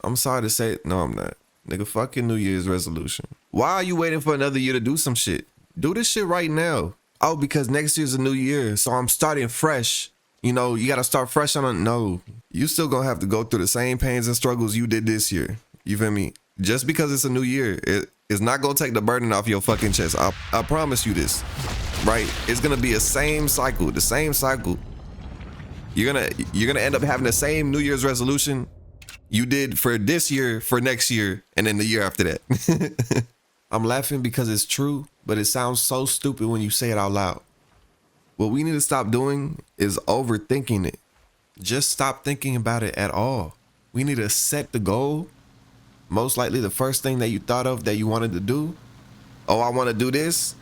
I'm sorry to say it. No, I'm not. Nigga, fuck your New Year's resolution. Why are you waiting for another year to do some shit? Do this shit right now. Oh, because next year's a new year, so I'm starting fresh. You know, you gotta start fresh on a no. You still gonna have to go through the same pains and struggles you did this year. You feel me? Just because it's a new year, it's not gonna take the burden off your fucking chest. I promise you this, right? It's gonna be the same cycle. You're gonna end up having the same New Year's resolution you did for this year, for next year, and then the year after that. I'm laughing because it's true, but it sounds so stupid when you say it out loud. What we need to stop doing is overthinking it. Just stop thinking about it at all. We need to set the goal. Most likely the first thing that you thought of that you wanted to do. Oh, I want to do this.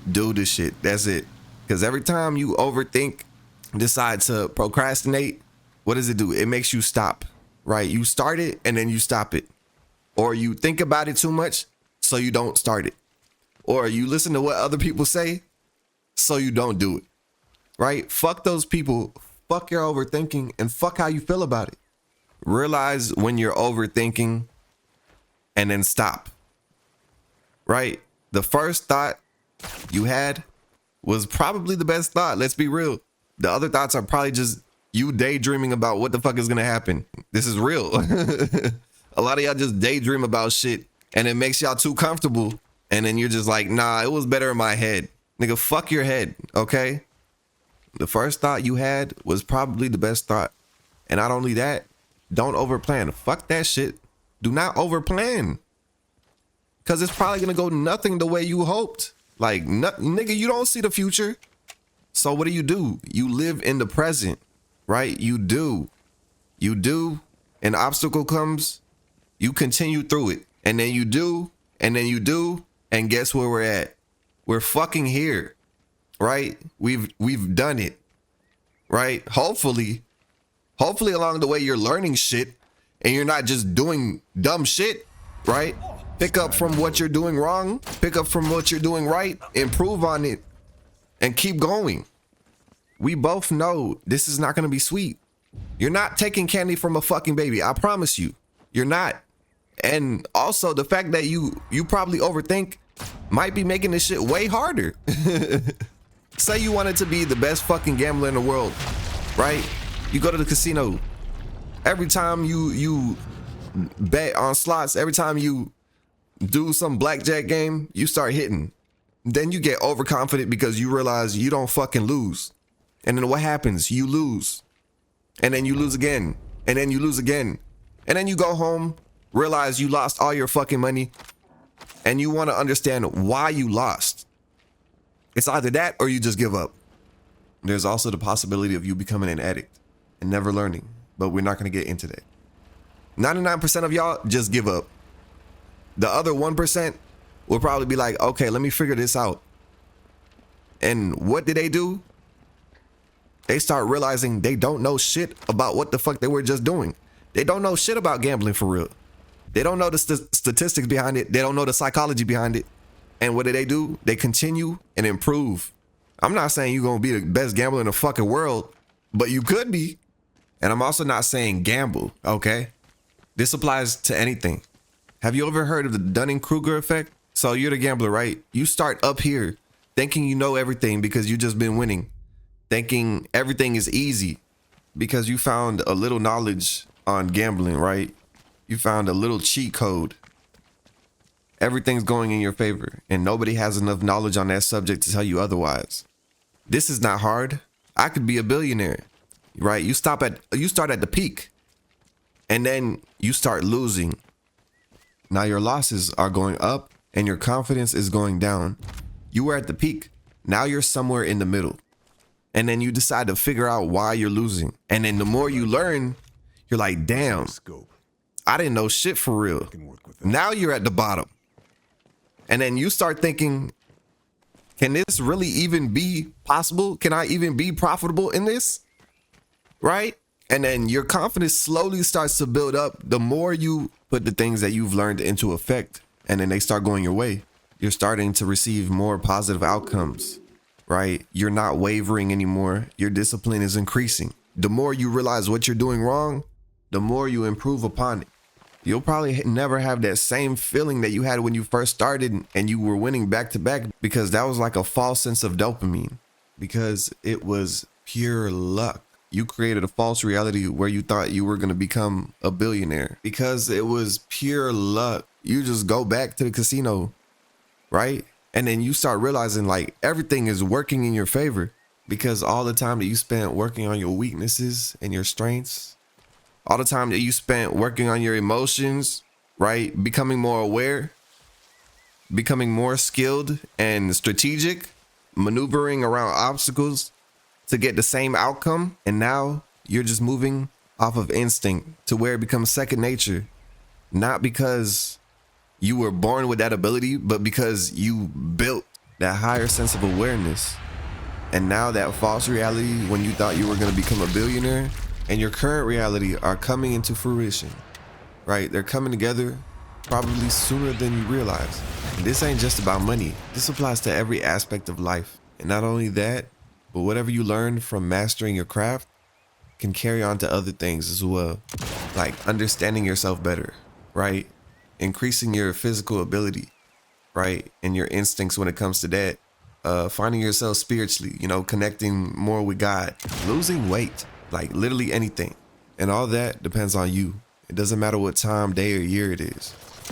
Do the shit. That's it. Because every time you overthink, decide to procrastinate, what does it do? It makes you stop, right? You start it and then you stop it. Or you think about it too much, so you don't start it. Or you listen to what other people say, so you don't do it, right? Fuck those people, fuck your overthinking, and fuck how you feel about it. Realize when you're overthinking and then stop, right? The first thought you had was probably the best thought. Let's be real. The other thoughts are probably just you daydreaming about what the fuck is gonna happen. This is real. A lot of y'all just daydream about shit and it makes y'all too comfortable. And then you're just like, nah, it was better in my head. Nigga, fuck your head, okay? The first thought you had was probably the best thought. And not only that, don't overplan. Fuck that shit. Do not overplan. Because it's probably going to go nothing the way you hoped. Like, nigga, you don't see the future. So what do? You live in the present, right? You do. An obstacle comes, you continue through it. And then you do, and then you do, and guess where we're at? We're fucking here, right? We've done it, right? Hopefully along the way you're learning shit and you're not just doing dumb shit, right? Pick up from what you're doing wrong, pick up from what you're doing right, improve on it, and keep going. We both know this is not gonna be sweet. You're not taking candy from a fucking baby, I promise you. You're not. And also the fact that you probably overthink might be making this shit way harder. Say you wanted to be the best fucking gambler in the world, right? You go to the casino. Every time you bet on slots, every time you do some blackjack game, you start hitting. Then you get overconfident because you realize you don't fucking lose. And then what happens? You lose. And then you lose again. And then you lose again. And then you go home, realize you lost all your fucking money. And you want to understand why you lost. It's either that or you just give up. There's also the possibility of you becoming an addict and never learning, but we're not going to get into that. 99% of y'all just give up. The other 1% will probably be like, okay, let me figure this out. And what do? They start realizing they don't know shit about what the fuck they were just doing. They don't know shit about gambling for real. They don't know the statistics behind it. They don't know the psychology behind it. And what do? They continue and improve. I'm not saying you're going to be the best gambler in the fucking world, but you could be. And I'm also not saying gamble, okay? This applies to anything. Have you ever heard of the Dunning-Kruger effect? So you're the gambler, right? You start up here thinking you know everything because you just been winning. Thinking everything is easy because you found a little knowledge on gambling, right? You found a little cheat code. Everything's going in your favor and nobody has enough knowledge on that subject to tell you otherwise. This is not hard. I could be a billionaire, right? You start at the peak and then you start losing. Now your losses are going up and your confidence is going down. You were at the peak. Now you're somewhere in the middle. And then you decide to figure out why you're losing. And then the more you learn, you're like, damn, I didn't know shit for real. Now you're at the bottom. And then you start thinking, can this really even be possible? Can I even be profitable in this? Right? And then your confidence slowly starts to build up the more you put the things that you've learned into effect. And then they start going your way. You're starting to receive more positive outcomes, right? You're not wavering anymore. Your discipline is increasing. The more you realize what you're doing wrong, the more you improve upon it. You'll probably never have that same feeling that you had when you first started and you were winning back to back, because that was like a false sense of dopamine, because it was pure luck. You created a false reality where you thought you were going to become a billionaire because it was pure luck. You just go back to the casino, right? And then you start realizing like everything is working in your favor, because all the time that you spent working on your weaknesses and your strengths, all the time that you spent working on your emotions, right? Becoming more aware, becoming more skilled and strategic, maneuvering around obstacles to get the same outcome. And now you're just moving off of instinct to where it becomes second nature, not because you were born with that ability, but because you built that higher sense of awareness. And now that false reality, when you thought you were going to become a billionaire, and your current reality are coming into fruition, right? They're coming together probably sooner than you realize. And this ain't just about money. This applies to every aspect of life. And not only that, but whatever you learn from mastering your craft can carry on to other things as well. Like understanding yourself better, right? Increasing your physical ability, right? And your instincts when it comes to that. Finding yourself spiritually, connecting more with God, losing weight, like literally anything. And all that depends on you. It doesn't matter what time, day, or year it is.